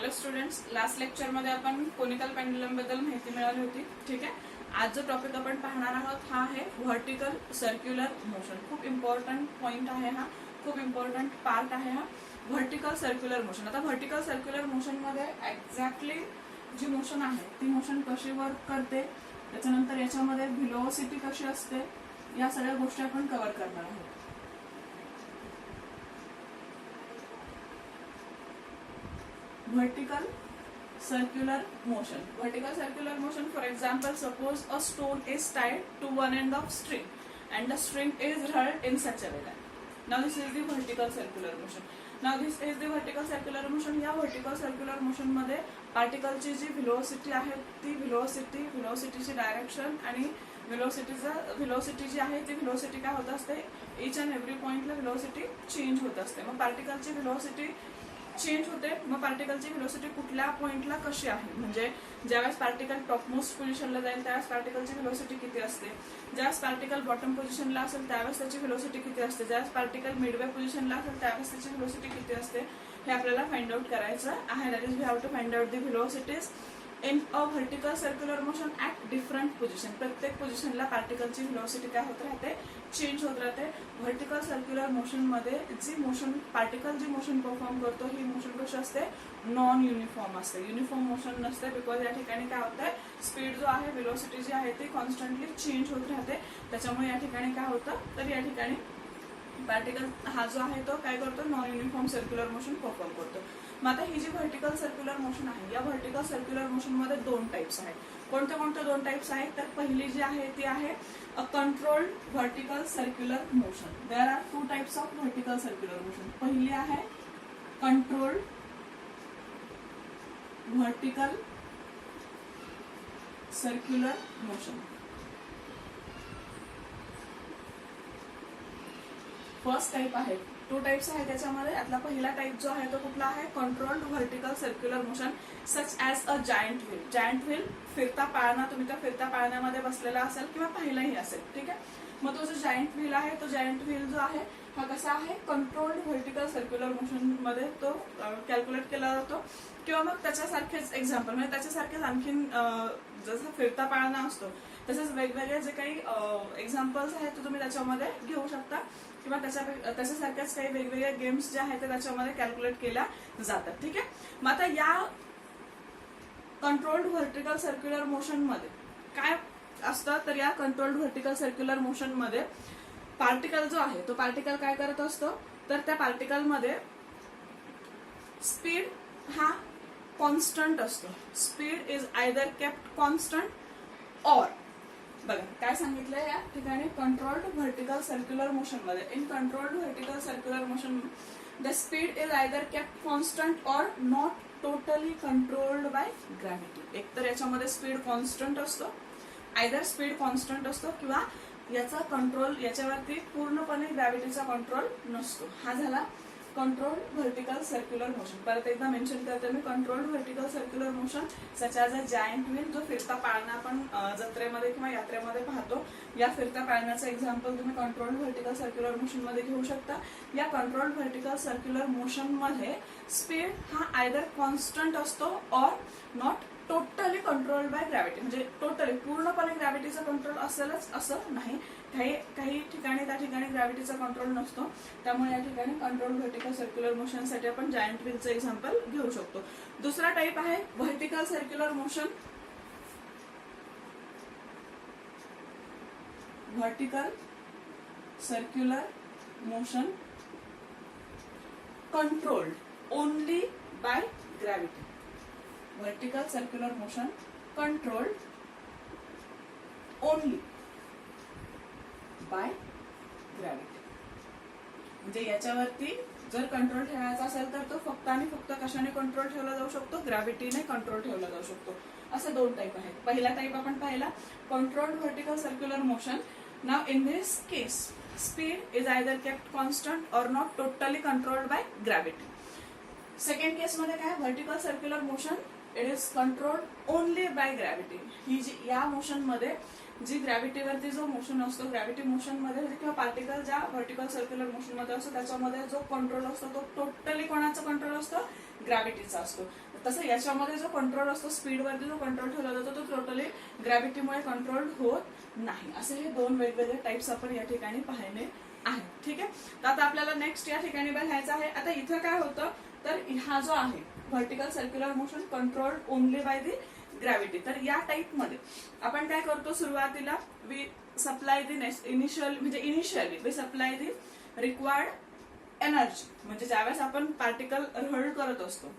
Hello students, last lecture मध्ये आपण conical pendulum बद्दल माहिती मिळाली होती. ठीक आहे. आज जो टॉपिक आपण पाहणार आहोत हा आहे व्हर्टिकल सर्क्युलर मोशन. खूप इम्पॉर्टंट पॉइंट आहे हा, खूप इम्पॉर्टंट पार्ट आहे हा व्हर्टिकल सर्क्युलर मोशन. आता व्हर्टिकल सर्क्युलर मोशन मध्ये एक्झॅक्टली जी मोशन आहे ती मोशन कशी वर्क करते, त्याच्यानंतर याच्यामध्ये व्हेलोसिटी कशी असते, या सगळ्या गोष्टी आपण कव्हर करणार आहोत. Vertical circular motion. Vertical circular motion, for example, suppose a stone is tied to one end of string and the string is held in such a way that now this is the vertical circular motion. Now this is the vertical circular motion. या vertical circular motion मध्ये particle ची जी velocity आहे ती velocity ची direction आणि velocity जी आहे ती velocity काय होत असते, each and every point ला velocity चेंज होत असते. मग particle ची velocity चेंज होते. मग पार्टिकलची व्हेलोसिटी कुठल्या पॉइंटला कशी आहे, म्हणजे ज्यावेळेस पार्टिकल टॉपमोस्ट पोझिशनला जाईल त्यावेळेस पार्टिकलची व्हेलोसिटी किती असते, ज्यावेळेस पार्टिकल बॉटम पोझिशनला असेल त्यावेळेस त्याची व्हेलोसिटी किती असते, ज्यावेळेस पार्टिकल मिडवे पोझिशनला असेल त्यावेळेस त्याची व्हेलोसिटी किती असते, हे आपल्याला फाइंड आउट करायचं आहे. That is we have to find out the velocities in a vertical circular motion at different position. प्रत्येक पोझिशनला पार्टिकलची व्हेलोसिटी काय होत राहते, चेंज होत राहते. व्हर्टिकल सर्क्युलर मोशन मध्ये जी मोशन पार्टिकल जी मोशन परफॉर्म करतो ही मोशन कशी असते, नॉन युनिफॉर्म असते, युनिफॉर्म मोशन नसते. बिकॉज या ठिकाणी काय होतंय, स्पीड जो आहे व्हेलोसिटी जी आहे ती कॉन्स्टंटली चेंज होत राहते. त्याच्यामुळे या ठिकाणी काय होतं, तर या ठिकाणी पार्टिकल हा जो आहे तो काय करतो, non uniform circular motion perform करतो. मग आता ही जी व्हर्टिकल सर्क्युलर मोशन आहे या व्हर्टिकल सर्क्युलर मोशन मध्ये दोन टाइप्स आहेत. कोणते दोन टाइप्स आहेत, तर पहिली जी आहे ती आहे a controlled vertical circular motion. There are two types of vertical circular motion. पहिली आहे controlled vertical circular motion. First type आहे, टू टाइप्स आहे त्याच्यामध्ये. यातला पहिला टाइप जो आहे तो कुठला आहे, controlled vertical circular motion such as a giant wheel. Giant wheel फिरता पाळणा, तुम्ही त्या फिरत्या पाळण्यामध्ये बसलेला असेल किंवा पाहिलाही असेल. ठीक आहे. मग तो जो जायंट व्हील आहे तो जायंट व्हील जो आहे हा कसा आहे, कंट्रोल्ड व्हर्टिकल सर्क्युलर मोशन मध्ये तो कॅल्क्युलेट केला जातो. किंवा मग त्याच्यासारखेच एक्झाम्पल म्हणजे त्याच्यासारखेच आणखीन जसं फिरता पाळणा असतो तसेच वेगवेगळे जे काही एक्झाम्पल्स आहेत ते तुम्ही त्याच्यामध्ये घेऊ शकता. किंवा त्याच्यासारख्याच काही वेगवेगळ्या गेम्स जे आहेत ते त्याच्यामध्ये कॅल्क्युलेट केल्या जातात. ठीक आहे. मग आता या कंट्रोल्ड व्हर्टिकल सर्क्युलर मोशन मध्ये काय असतं, तर या कंट्रोल्ड व्हर्टिकल सर्क्युलर मोशन मध्ये पार्टिकल जो आहे तो पार्टिकल काय करत असतो, तर त्या पार्टिकल मध्ये स्पीड हा कॉन्स्टंट असतो. Speed is either kept constant or, बघा काय सांगितलंय या ठिकाणी, कंट्रोल्ड व्हर्टिकल सर्क्युलर मोशन मध्ये in controlled vertical circular motion the speed is either kept constant or not totally controlled by gravity. एक तर याच्यामध्ये स्पीड कॉन्स्टंट असतो, आयदर स्पीड कॉन्स्टंट असतो किंवा याचा कंट्रोल याच्यावरती पूर्णपणे ग्रॅव्हिटीचा कंट्रोल नसतो. हा झाला कंट्रोल्ड व्हर्टिकल सर्क्युलर मोशन. परत एकदा मेन्शन करते मी, controlled vertical circular motion such as a giant wheel, जो फिरता पाळणा आपण जत्रेमध्ये किंवा यात्रेमध्ये पाहतो, या फिरत्या पाळण्याचं एक्झाम्पल तुम्ही कंट्रोल्ड व्हर्टिकल सर्क्युलर मोशन मध्ये घेऊ शकता. या कंट्रोल्ड व्हर्टिकल सर्क्युलर मोशन मध्ये स्पीड हा आयदर कॉन्स्टंट असतो or not totally controlled by gravity. म्हणजे टोटली पूर्णपणे ग्रॅव्हिटीचा कंट्रोल असेलच असं नाही, काही ठिकाणी त्या ठिकाणी ग्रॅव्हिटीचा कंट्रोल नसतो. त्यामुळे या ठिकाणी कंट्रोल व्हर्टिकल सर्क्युलर मोशन साठी आपण जायंट व्हीलचं एक्झाम्पल घेऊ शकतो. दुसरा टाइप आहे vertical circular motion. Vertical circular motion controlled only by gravity. Vertical circular motion controlled only by gravity. म्हणजे याच्यावरती जर कंट्रोल ठेवायचा असेल तर तो फक्त आणि फक्त कशाने कंट्रोल ठेवला जाऊ शकतो, ग्रॅव्हिटीने कंट्रोल ठेवला जाऊ शकतो. असे दोन टाइप आहेत. पहिला टाइप आपण पाहिला controlled vertical circular motion. Now in this case speed is either kept constant or not totally controlled by gravity. Second case मध्ये काय, vertical circular motion it is controlled only by gravity. ही जी या motion मध्ये जी ग्रॅव्हिटीवरती जो motion असतो, gravity motion मध्ये किंवा पार्टिकल ज्या व्हर्टिकल सर्क्युलर मोशन मध्ये असतो त्याच्यामध्ये जो कंट्रोल असतो तो टोटली कोणाचा कंट्रोल असतो, ग्रॅव्हिटीचा असतो. तसं याच्यामध्ये जो कंट्रोल असतो, स्पीडवरती जो कंट्रोल ठेवला जातो तो टोटली ग्रॅव्हिटीमुळे कंट्रोल होत नाही. असे हे दोन वेगवेगळे टाइप्स आपण या ठिकाणी पाहिले आहेत. ठीक आहे, तर आता आपल्याला नेक्स्ट या ठिकाणी बघायचं आहे. आता इथं काय होतं, तर हा जो आहे vertical circular motion controlled only by the gravity. तर या टाइप मध्ये आपण काय करतो, सुरुवातीला we supply the initially we supply the required energy. म्हणजे ज्यावेळेस आपण पार्टिकल रोल करत असतो,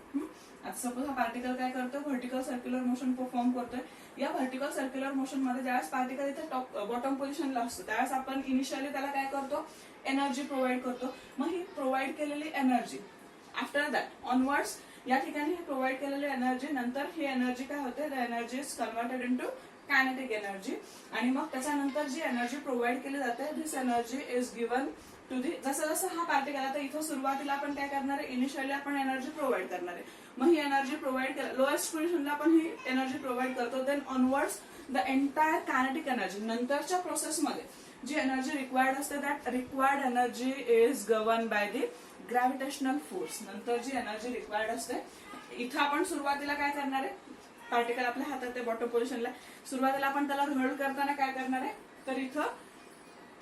आता सपोज हा पार्टिकल काय करतो, व्हर्टिकल सर्क्युलर मोशन परफॉर्म करतोय. या व्हर्टिकल सर्क्युलर मोशन मध्ये ज्यावेळेस पार्टिकल इथे टॉप बॉटम पोझिशनला असतो त्यावेळेस आपण इनिशियली त्याला काय करतो, एनर्जी प्रोव्हाइड करतो. मग ही प्रोव्हाइड केलेली एनर्जी आफ्टर दॅट ऑनवर्ड्स या ठिकाणी प्रोव्हाइड केलेली एनर्जी नंतर ही एनर्जी काय होते, the energy is converted into kinetic energy. आणि मग त्याच्यानंतर जी एनर्जी प्रोव्हाइड केली जाते, this energy is given to the, जसं जसं हा पार्टिकल, आता इथं सुरुवातीला आपण काय करणार आहे, इनिशियली आपण एनर्जी प्रोव्हाइड करणार आहे. मग ही एनर्जी प्रोव्हाइड केली, लोएस्ट पोझिशनला आपण ही एनर्जी प्रोव्हाइड करतो. Then onwards the entire kinetic energy, नंतरच्या प्रोसेसमध्ये जी एनर्जी रिक्वायर्ड असते, that required energy is govern by the gravitational force. नंतर जी एनर्जी रिक्वायर्ड असते, इथं आपण सुरुवातीला काय करणार आहे, पार्टिकल आपल्या हातात आहे बॉटम पोझिशनला, सुरुवातीला आपण त्याला रोल करताना काय करणार आहे, तर इथं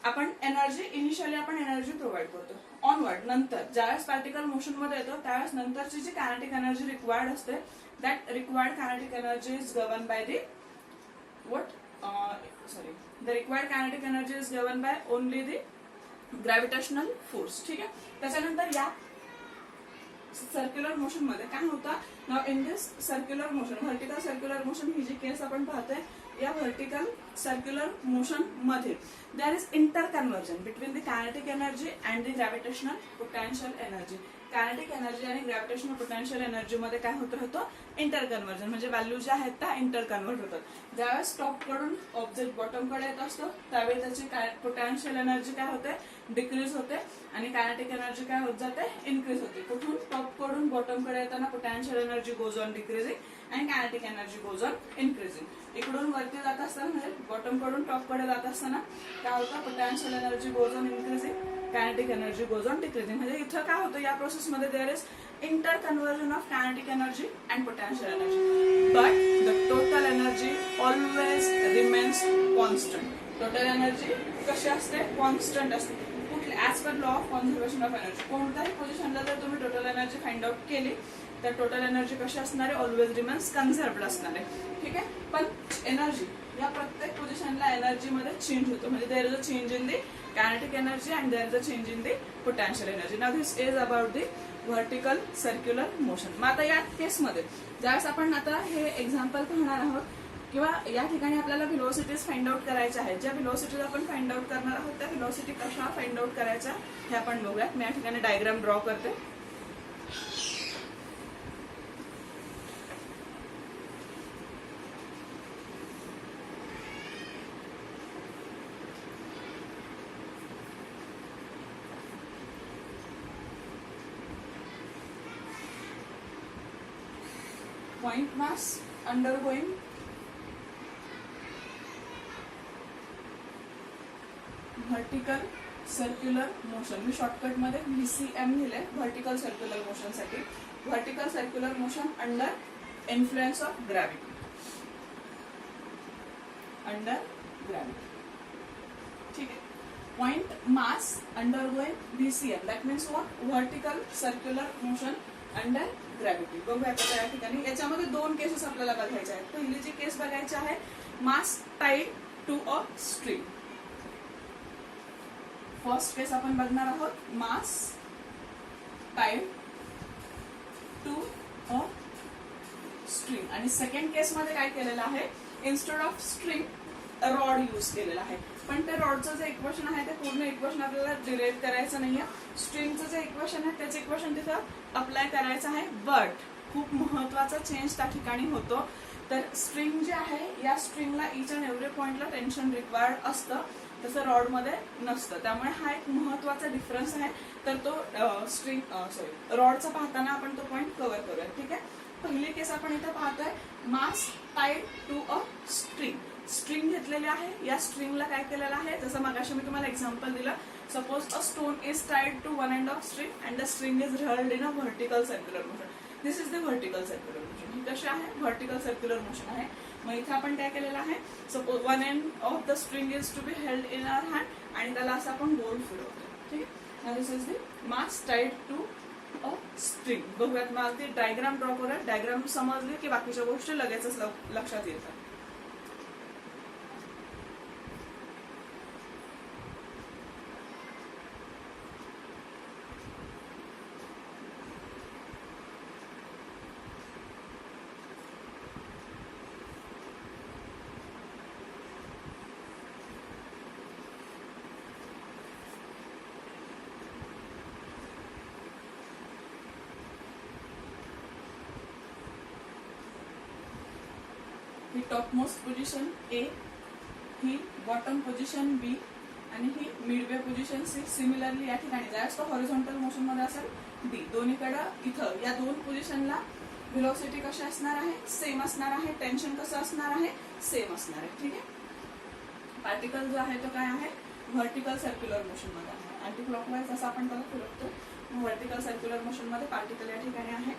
आपण एनर्जी इनिशियली आपण एनर्जी प्रोव्हाइड करतो. ऑनवर्ड नंतर ज्यावेळेस पार्टिकल मोशन मध्ये येतो त्यावेळेस नंतरची जी कायनेटिक एनर्जी रिक्वायर्ड असते, that required kinetic energy is govern by the the required kinetic energy is govern by only the gravitational force. ठीक आहे, त्याच्यानंतर या सर्क्युलर मोशन मध्ये काय होतं, now in this circular motion, vertical circular motion ही जी केस आपण पाहतोय, या व्हर्टिकल सर्क्युलर मोशन मध्ये there is interconversion between the kinetic energy and the gravitational potential energy. Kinetic energy आणि ग्रॅव्हिटेशनल पोटेन्शियल एनर्जी मध्ये काय होत राहतं, इंटर कन्वर्जन, म्हणजे व्हॅल्यू ज्या आहेत त्या इंटर कन्वर्ट होतात. ज्यावेळेस टॉप कडून ऑब्जेक्ट बॉटम कडे येत असतो त्यावेळी त्याची पोटेन्शियल एनर्जी काय होते, डिक्रीज होते, आणि कायनेटिक एनर्जी काय होत जाते, इन्क्रीज होते. कुठून, टॉप कडून बॉटम कडे येताना potential energy goes on decreasing आणि kinetic energy goes on increasing. इकडून वरती जात असताना, म्हणजे बॉटम कडून टॉप कडे जात असताना काय होतं, potential energy goes on increasing, kinetic energy goes on decreasing. म्हणजे इथं काय होतं, या प्रोसेसमध्ये there is interconversion of kinetic energy and potential energy, but the total energy always remains constant. Total energy कशी असते, कॉन्स्टंट असते. कुठली, as per law of conservation of energy, कोणत्याही पोझिशनला जर तुम्ही टोटल एनर्जी फाइंड आउट केली तर टोटल एनर्जी कशी असणार आहे, ऑलवेज रिमेन्स कन्झर्व्ड असणार आहे. ठीक आहे, पण एनर्जी या प्रत्येक पोझिशनला एनर्जी मध्ये चेंज होतो, म्हणजे there is a change in the kinetic energy and there is a change in the potential energy. Now this is about the vertical circular motion. मग आता या केसमध्ये ज्यावेळेस आपण आता हे एक्झाम्पल पाहणार आहोत, किंवा या ठिकाणी आपल्याला व्हेलॉसिटीज फाइंड आउट करायच्या आहेत, ज्या व्हेलॉसिटीज आपण फाइंड आउट करणार आहोत त्या व्हेलॉसिटी कशा फाइंड आउट करायच्या हे आपण बघूयात. मी या ठिकाणी डायग्राम ड्रॉ करते. Point mass undergoing vertical circular motion, मी शॉर्टकट मध्ये VCM लिहिले व्हर्टिकल सर्क्युलर मोशन साठी. Vertical circular motion under influence of gravity, under gravity. ठीक आहे, point mass undergoing VCM, that means what, vertical circular motion under gravity. बघूया आता या ठिकाणी याच्यामध्ये दोन केसेस आपल्याला बघायचे आहेत. पहिली जी केस बघायची आहे, mass tied to a string. First case आपण बघणार आहोत, mass tied to a string. आणि सेकंड केस मध्ये काय केलेलं आहे, instead of string rod use केलेला आहे. पण ते रॉडचं जे इक्वेशन आहे ते पूर्ण इक्वेशन आपल्याला डिराइव्ह करायचं नाहीये. स्ट्रिंगचं जे इक्वेशन आहे त्याचं इक्वेशन तिथं अप्लाय करायचं आहे. बट खूप महत्वाचा चेंज त्या ठिकाणी होतो. तर स्ट्रिंग जे आहे, या स्ट्रिंगला इच अँड एव्हरी पॉइंटला टेन्शन रिक्वायर्ड असतं, तसं रॉड मध्ये नसतं. त्यामुळे हा एक महत्वाचा डिफरन्स आहे. तर तो रॉडचा पाहताना आपण तो पॉइंट कव्हर करूया. ठीक आहे, पहिली केस आपण इथं पाहतोय, mass tied to a string. String घेतलेली आहे, या स्ट्रिंगला काय केलेलं आहे, जसं मगाशी मी तुम्हाला एक्झाम्पल दिलं, suppose a stone is tied to one end of string and the string is hurled in a vertical circular motion. This is the vertical circular motion. ही कशी आहे? व्हर्टिकल सर्क्युलर मोशन आहे. मग इथे आपण काय केलेलं आहे, suppose one end of the string is to be held in our hand आणि त्याला असं आपण गोल फिरवतो. ठीक आहे. This is the mass tied to a string. बघूयात, मला ती डायग्राम ड्रॉ करूया. डायग्राम समजली की बाकीच्या गोष्टी लगेचच लक्षात येतात. ही टॉपमोस्ट पोझिशन ए, ही बॉटम पोझिशन बी आणि ही मिडवे पोझिशन सी. सिमिलरली या ठिकाणी ज्यावेळेस तो हॉरिझॉन्टल मोशन मध्ये असेल डी, दोन्हीकडे इथं या दोन पोझिशनला व्हेलॉसिटी कशी असणार आहे? सेम असणार आहे. टेन्शन कसं असणार आहे? सेम असणार आहे. ठीक आहे. पार्टिकल जो आहे तो काय आहे? व्हर्टिकल सर्क्युलर मोशन मध्ये आहे. अँटी क्लॉकवाईज असं आपण त्याला फिरवतो. व्हर्टिकल सर्क्युलर मोशन मध्ये पार्टिकल या ठिकाणी आहे.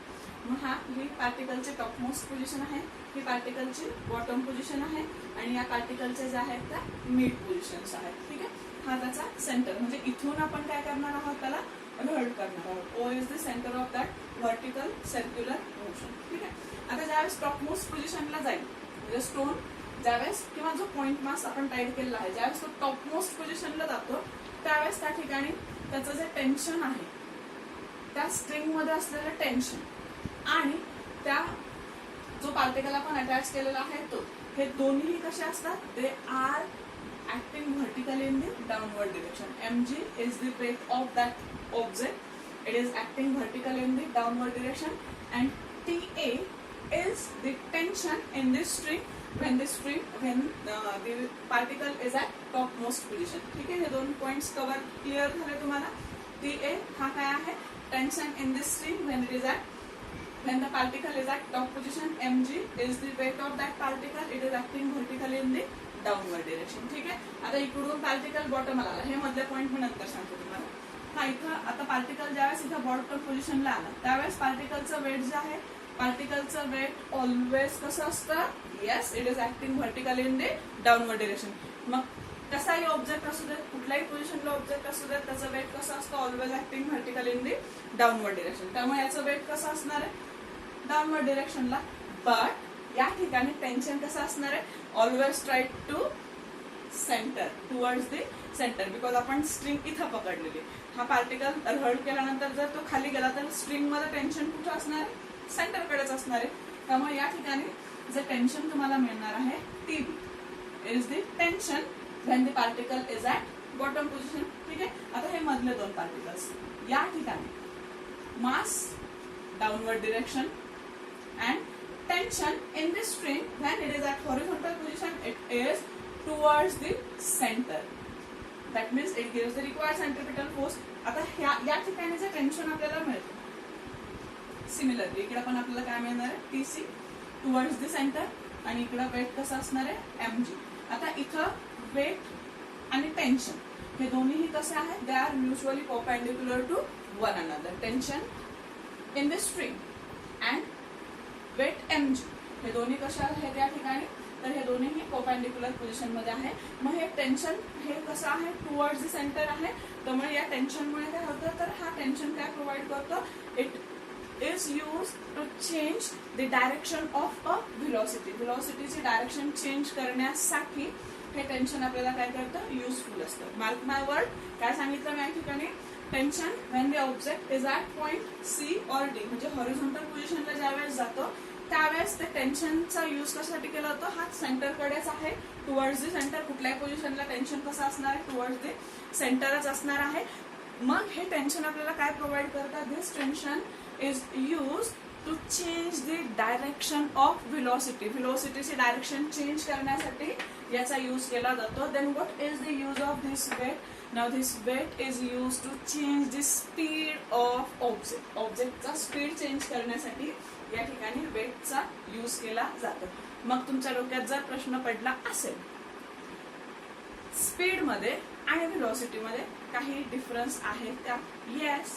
मग ही पार्टिकलची टॉपमोस्ट पोझिशन आहे, ही पार्टिकलची बॉटम पोझिशन आहे आणि या पार्टिकलचे जे आहेत त्या मिड पोझिशन्स आहेत. ठीक आहे. हा त्याचा सेंटर, म्हणजे इथून आपण काय करणार आहोत? त्याला रोल करणार आहोत. O is the centre of that vertical circular motion. ठीक आहे. आता ज्यावेळेस टॉपमोस्ट पोझिशनला जाईल, म्हणजे स्टोन ज्यावेळेस किंवा जो पॉइंट मास आपण टाईड केलेला आहे, ज्यावेळेस तो टॉपमोस्ट पोझिशनला जातो त्यावेळेस त्या ठिकाणी त्याचं जे टेन्शन आहे, त्या स्ट्रिंग मध्ये असलेलं टेन्शन आणि त्या जो पार्टिकल आपण अटॅच केलेला आहे तो, हे दोन्ही कसे असतात? They are acting vertically in the downward direction. mg is the weight of that object. It is acting vertically in the downward direction and Ta is the tension in the string when the particle is at topmost position. ठीक आहे. हे दोन points cover clear झाले तुम्हाला. Ta हा काय आहे? Tension in the string when it is at when the particle is at top position. mg is the weight of that particle. It is acting vertically in the downward direction. ठीक आहे. आता इकडून particle बॉटमला आला, हे मधले point मी नंतर सांगतो तुम्हाला. हा इथं आता पार्टिकल ज्यावेळेस इथं बॉटम पोझिशनला आला त्यावेळेस पार्टिकलचं वेट जे आहे, पार्टिकलचं वेट ऑलवेज कसं असतं? Yes, it is acting vertically in the downward direction. मग कसाही ऑब्जेक्ट असू देत, कुठल्याही पोझिशनला ऑब्जेक्ट असू देत, त्याचं वेट कसं असतं? Always acting vertically in the downward direction. त्यामुळे याचं वेट कसं असणार आहे? डाउनवर्ड डिरेक्शनला. बट या ठिकाणी टेन्शन कसं असणार आहे? Always try to centre, towards the centre, because आपण स्ट्रिंग इथं पकडलेली. हा पार्टिकल हर्ड केल्यानंतर जर तो खाली गेला तर स्ट्रिंग मध्ये टेन्शन कुठं असणार आहे? सेंटरकडेच असणार आहे. त्यामुळे या ठिकाणी जे टेन्शन तुम्हाला मिळणार आहे TB is the tension when the particle is at bottom position. ठीक आहे. आता हे मधले दोन पार्टिकल्स या ठिकाणी mass downward direction and tension in the string when it is at horizontal position, it is towards the center. That means it gives the required centripetal force. आता या ठिकाणी जे टेन्शन आपल्याला मिळतं, सिमिलरली इकडे पण आपल्याला काय मिळणार आहे? TC towards the center आणि इकडे वेट कसं असणार आहे? mg. आता इथं वेट आणि टेन्शन हे दोन्हीही कसे आहेत? They are mutually perpendicular to one another. Tension in the string and weight mg हे दोन्ही कशा आहेत या ठिकाणी? तर हे दोन्हीही परपेंडिक्युलर पोझिशन मध्ये आहे. मग हे टेन्शन हे कसं आहे? टुवर्ड्स द सेंटर आहे. त्यामुळे या टेन्शनमुळे काय होतं? तर हा टेन्शन काय प्रोव्हाइड करतो? It is use to change the direction of a velocity. व्हेलॉसिटीची डायरेक्शन चेंज करण्यासाठी हे टेन्शन आपल्याला काय करतं? युजफुल असतं. मार्क माय वर्ड, काय सांगितलं मी या ठिकाणी? Tension when the object is at point C or D, म्हणजे हॉरिझॉन्टल पोझिशनला ज्यावेळेस जातो त्यावेळेस ते टेन्शनचा यूज कशासाठी केला होता? हा सेंटरकडेच आहे, टुवर्ड्स द सेंटर. कुठल्याही पोझिशनला टेन्शन कसं असणार आहे? टुवर्ड्स द सेंटरच असणार आहे. मग हे टेन्शन आपल्याला काय प्रोव्हाइड करतात? This tension is use to change the direction of velocity. व्हेलॉसिटीची डायरेक्शन चेंज करण्यासाठी याचा यूज केला जातो. Then what is the use of this weight? Now this weight is use to change the speed of object. ऑब्जेक्टचा speed change करण्यासाठी या ठिकाणी वेटचा use केला जातो. मग तुमच्या डोक्यात जर प्रश्न पडला असेल स्पीड मध्ये आणि व्हेलॉसिटी मध्ये काही डिफरन्स आहे का? येस,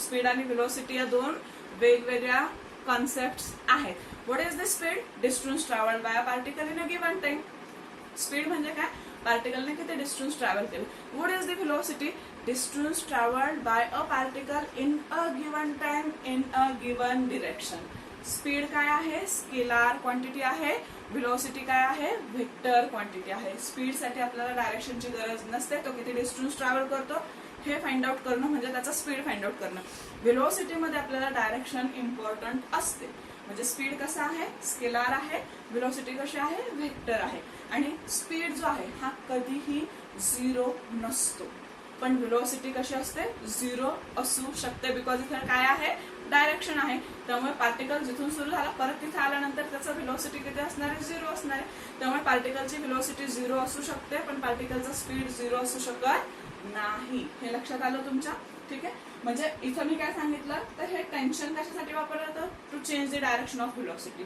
स्पीड आणि व्हेलॉसिटी या दोन वेगवेगळ्या कॉन्सेप्ट्स आहेत. What is the speed? Distance travelled by a particle in a given time. Speed म्हणजे काय? पार्टिकलने किती डिस्टन्स ट्रॅव्हल केलं. What is the velocity? Distance travelled by a particle in a given time in a given direction. Speed काय आहे? Scalar quantity आहे. Velocity काय आहे? व्हेक्टर क्वांटिटी आहे. स्पीड साठी आपल्याला डायरेक्शनची गरज नसते. तो किती डिस्टन्स ट्रॅव्हल करतो हे फाइंड आउट करणं म्हणजे त्याचा स्पीड फाइंड आउट करणं. व्हेलोसिटी मध्ये आपल्याला डायरेक्शन इम्पॉर्टंट असते. म्हणजे स्पीड कसा आहे? स्केलार आहे. व्हेलोसिटी कशी आहे? व्हेक्टर आहे. आणि स्पीड जो आहे हा कधीही 0 नसतो. पण व्हेलोसिटी कशी असते? 0 असू शकते. बिकॉज इथे काय आहे? डायरेक्शन आहे. त्यामुळे पार्टिकल जिथून सुरू झाला परत तिथे आल्यानंतर त्याचा व्हेलोसिटी किती असणार आहे? 0 असणार आहे. त्यामुळे पार्टिकलची व्हेलोसिटी 0 असू शकते पण पार्टिकलचा स्पीड 0 असू शकत नाही. हे लक्षात आलं तुमच्या? ठीक आहे. म्हणजे इथं मी काय सांगितलं तर हे टेन्शन कशासाठी वापरलं जातं? To change the direction of velocity.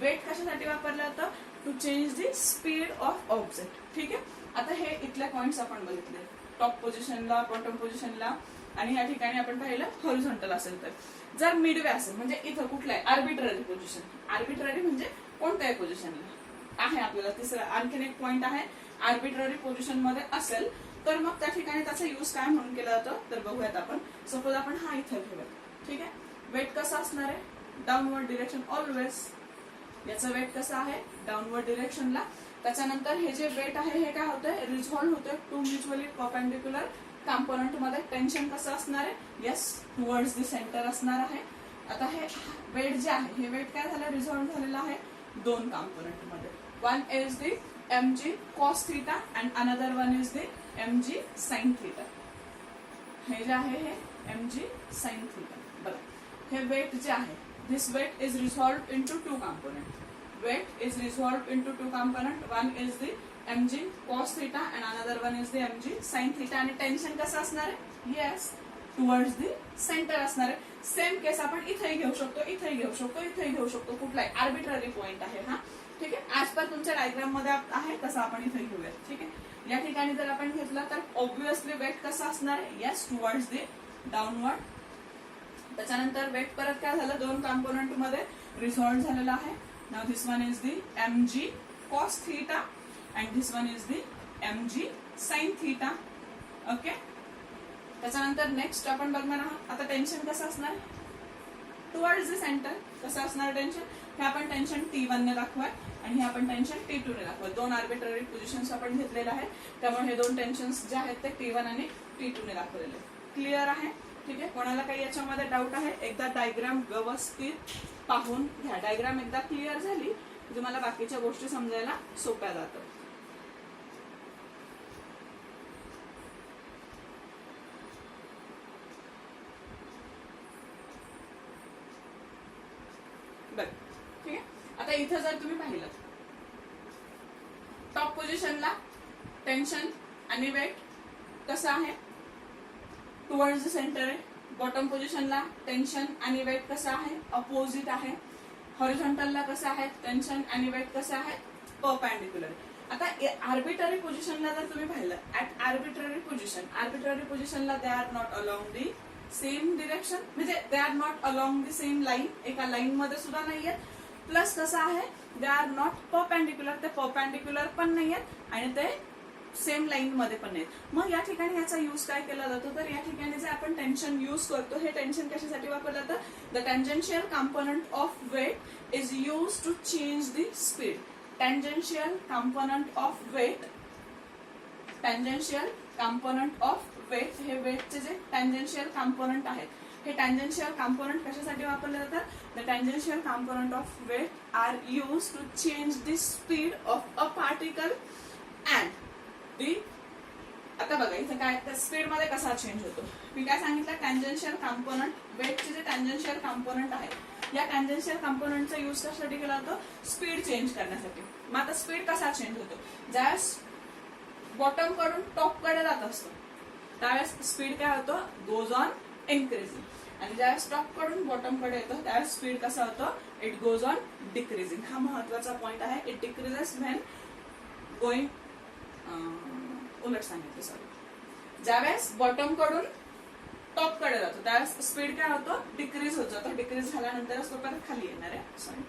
Weight कशासाठी वापरलं जातं? To change the speed of object. ठीक आहे. आता हे इथले पॉइंट्स आपण बघितले. टॉप पोझिशनला, बॉटम पोझिशनला आणि या ठिकाणी आपण पाहिलं हॉरिझॉन्टल असेल तर. जर मिडवे असेल म्हणजे इथं कुठलं आहे? Arbitrary position. आर्बिट्ररी म्हणजे कोणत्याही पोझिशनला आहे. आपल्याला तिसरा आणखीन एक पॉइंट आहे. आर्बिट्ररी पोझिशन मध्ये असेल तर मग त्या ठिकाणी त्याचा यूज काय म्हणून केला जातो तर बघूयात आपण. सपोज आपण हा इथं घेऊया. ठीक आहे. वेट कसा असणार आहे? Downward direction always. याचं वेट कसं आहे? डाऊनवर्ड डिरेक्शनला. त्याच्यानंतर हे जे वेट आहे हे काय होतंय? रिझॉल्व्ह होतंय टू म्युच्युअली परपेंडिक्युलर कॉम्पोनंट मध्ये. टेन्शन कसं असणार आहे? येस, टुवर्ड्स द सेंटर असणार आहे. आता हे वेट जे आहे हे वेट काय झालं? रिझॉल्व्ह झालेलं आहे 2 कॉम्पोनंट मध्ये. One is the mg cos theta and another one is the mg sin theta. हे जे आहे हे mg sin theta. बघा हे वेट जे आहे this weight is resolved into 2 component. Weight is resolved into 2 component. One is the mg cos theta and another one is the mg sin theta. आणि tension कसं असणार आहे? येस, टुवर्ड्स द सेंटर असणार आहे. Same केस आपण इथेही घेऊ शकतो, इथेही घेऊ शकतो, इथेही घेऊ शकतो. कुठलाही आर्बिट्ररी पॉइंट आहे हा. ठीक आहे. ऍज पर तुमच्या डायग्राम मध्ये आहे तसं आपण इथे घेऊया. ठीक आहे. या ठिकाणी जर आपण घेतला तर ऑब्व्हियसली वेट कसं असणार आहे? Yes, towards the downward. त्याच्यानंतर वेट परत काय झालं? 2 कॉम्पोनंट मध्ये रिझॉल्व्ह झालेला आहे. Now this one is the mg cos theta and this one is the mg sin theta. Okay. त्याच्यानंतर नेक्स्ट आपण बघणार आहोत आता टेन्शन कसं असणार? Towards the centre. कसं असणार टेन्शन? हे आपण टेन्शन T1 ने दाखवूया आणि हे आपण टेन्शन T2 ने दाखवूया. 2 आर्बिट्ररी पोझिशन्स आपण घेतलेले आहेत. त्यामुळे हे 2 टेन्शन्स जे आहेत ते T1 आणि T2 ने दाखवलेले. क्लिअर आहे? ठीक आहे. कोणाला काही याच्यामध्ये डाऊट आहे? एकदा डायग्राम व्यवस्थित पाहून घ्या. डायग्राम एकदा क्लिअर झाली की तुम्हाला बाकीच्या गोष्टी समजायला सोप्या जातात. ठीक आहे. आता इथं जर तुम्ही पाहिलं टॉप पोझिशनला टेन्शन आणि वेट कसं आहे? टुवर्ड्स द सेंटर आहे. बॉटम पोझिशनला टेन्शन आणि वेट कसं आहे? अपोजिट आहे. हॉरिझॉन्टलला कसं आहे? टेन्शन आणि वेट कसं आहे? परपेंडिक्युलर. आता आर्बिट्ररी पोझिशनला जर तुम्ही पाहिलं ऍट आर्बिट्ररी पोझिशनला they are not along the same direction. म्हणजे they are not along the same line. एका लाईन मध्ये सुद्धा नाहीये. प्लस कसं आहे? They are not perpendicular. ते परपेंडिक्युलर पण नाहीयेत आणि ते सेम लाईन मध्ये पण नाहीत. मग या ठिकाणी याचा यूज काय केला जातो तर या ठिकाणी जे आपण टेन्शन यूज करतो हे टेन्शन कशासाठी वापरलं जातं? The tangential component of weight is use to change the speed. Tangential component of weight. Tangential component of weight हे वेटचे जे टँजेन्शियल कॉम्पोनंट आहेत हे टँजेन्शियल कॉम्पोनंट कशासाठी वापरले जातात? The tangential component of weight are use to change the speed of a particle and the. आता बघा इथे काय स्पीड मध्ये कसा चेंज होतो? मी काय सांगितलं? Tangential component. वेटचे जे टँजेन्शियल कॉम्पोनंट आहेत या टँजेन्शियल कॉम्पोनंटचा यूज कशासाठी केला जातो? स्पीड चेंज करण्यासाठी. मग आता स्पीड कसा चेंज होतो? ज्यावेळेस बॉटम कडून टॉप कडे जात असतो त्यावेळेस स्पीड काय होतो? Goes on increasing. आणि ज्यावेळेस टॉप कडून बॉटम कडे येतो त्यावेळेस स्पीड कसा होतो? It goes on decreasing. हा महत्वाचा पॉइंट आहे. इट डिक्रीजेस व्हेन गोइंग उलट सांगितलं. सॉरी. ज्यावेळेस बॉटम कडून टॉप कडे जातो त्यावेळेस स्पीड काय होतो, डिक्रीज होत जातो. डिक्रीज झाल्यानंतरच तो परत खाली येणार आहे. सॉरी,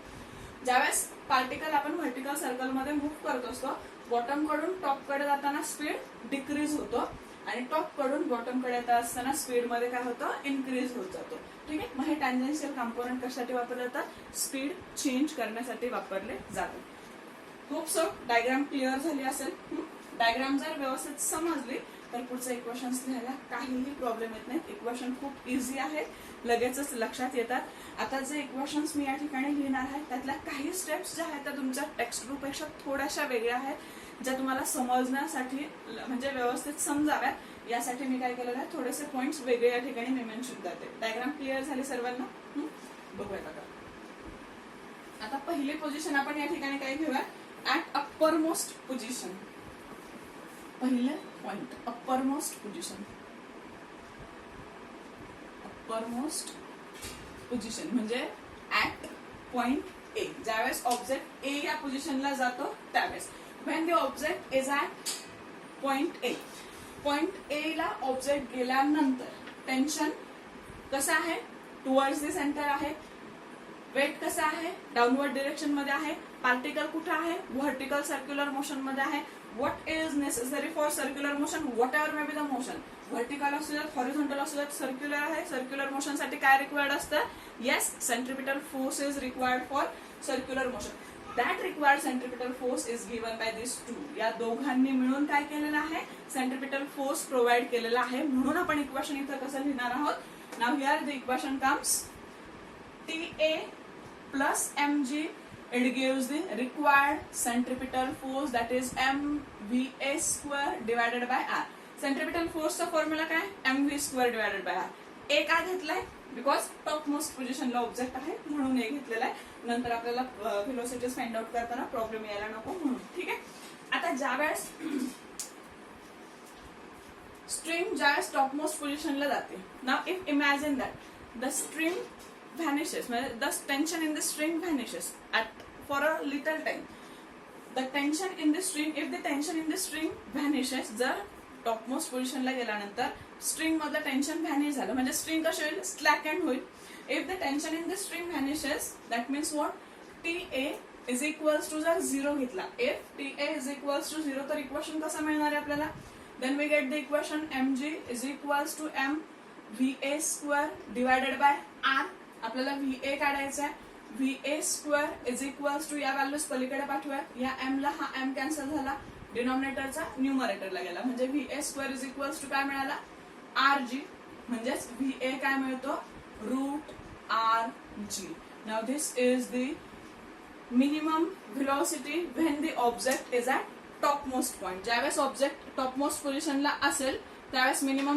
ज्यावेळेस पार्टिकल आपण व्हर्टिकल सर्कल मध्ये मूव्ह करत असतो, बॉटम कडून टॉप कडे जाताना स्पीड डिक्रीज होतो आणि टॉप कडून बॉटम कडे येत असताना स्पीड मध्ये काय होतं, इन्क्रीज होत जातो. ठीक आहे. मग हे टॅन्जेन्शियल कंपोनंट कशासाठी वापरले जातात, स्पीड चेंज करण्यासाठी वापरले जातात. होप सो डायग्राम क्लिअर झाली असेल. डायग्राम जर व्यवस्थित समजली तर पुढचे इक्वेशन्स लिहायला काहीही प्रॉब्लेम येत नाहीत. इक्वेशन खूप इझी आहे, लगेचच लक्षात येतात. आता जे इक्वेशन्स मी या ठिकाणी लिहिणार आहे त्यातल्या काही स्टेप्स ज्या आहेत त्या तुमच्या टेक्स्ट बुक पेक्षा थोड्याशा वेगळ्या आहेत, ज्या तुम्हाला समजण्यासाठी म्हणजे व्यवस्थित समजाव्यात यासाठी मी काय केलेलं आहे, थोडेसे पॉइंट्स वेगळे या ठिकाणी मी मेन्शन करते. डायग्राम क्लिअर झाली सर्वांना. बघूयात आता पहिली पोझिशन आपण या ठिकाणी काय घेऊया, ऍट अप्पर मोस्ट पोझिशन. पहिले point upper most position. Upper most position म्हणजे ऍट पॉइंट ए. ज्यावेळेस ऑब्जेक्ट ए या पोझिशनला जातो त्यावेळेस, when the object is at point A. Point A ला ऑब्जेक्ट गेल्यानंतर टेन्शन कसं आहे, टुवर्ड्स द सेंटर आहे. वेट कसं आहे, डाऊनवर्ड डिरेक्शन मध्ये आहे. पार्टिकल कुठे आहे, व्हर्टिकल सर्क्युलर मोशन मध्ये आहे. What is necessary for circular motion, what ever may be the motion, vertical असू द्यात, हॉरिझॉन्टल असू द्यात, सर्क्युलर आहे. सर्क्युलर मोशन साठी काय रिक्वायर्ड असतं, yes, centripetal force is required for circular motion. That required centripetal force is given by this two. या दोघांनी मिळून काय केलेलं आहे, सेंट्रिपिटल फोर्स प्रोव्हाइड केलेला आहे. म्हणून आपण इक्वेशन इथं कसं लिहिणार आहोत. Now here the equation comes TA plus mg. It gives the required centripetal force, that is mva square divided by r. Centripetal force चा फॉर्म्युला काय, mv square divided by r. A का घेतलाय, because top most पोझिशनला object आहे म्हणून A घेतलेला आहे. नंतर आपल्याला व्हेलोसिटीज फाइंड आउट करताना प्रॉब्लेम यायला नको म्हणून. ठीक आहे. आता ज्यावेळेस स्ट्रिंग ज्यावेळेस टॉप मोस्ट पोझिशनला जाते, now if imagine that the string vanishes, the tension in the string vanishes for a little time. The tension in the string, if the tension in the string vanishes, जर topmost position ला गेल्यानंतर string मधलं tension vanish झालं म्हणजे string कशी होईल, स्लॅकेंड होईल. If the tension in the string vanishes, that means what, TA is equals to जर 0 घेतला, if TA is equals to 0 तर इक्वेशन कसं मिळणार आहे आपल्याला, then we get the equation mg is equals to mva square divided by r. आपल्याला VA काढायचा आहे. VA square is equals to, या व्हॅल्यूज पलीकडे पाठवूया. या m ला हा m कॅन्सल झाला, डिनॉमिनेटरचा न्यूमरेटरला गेला म्हणजे VA square is equals to काय मिळाला, RG. म्हणजेच VA काय मिळतो, root RG. Now this is the minimum velocity when the object is at topmost point. ज्यावेळेस ऑब्जेक्ट टॉप मोस्ट पोझिशनला असेल त्यावेळेस मिनिमम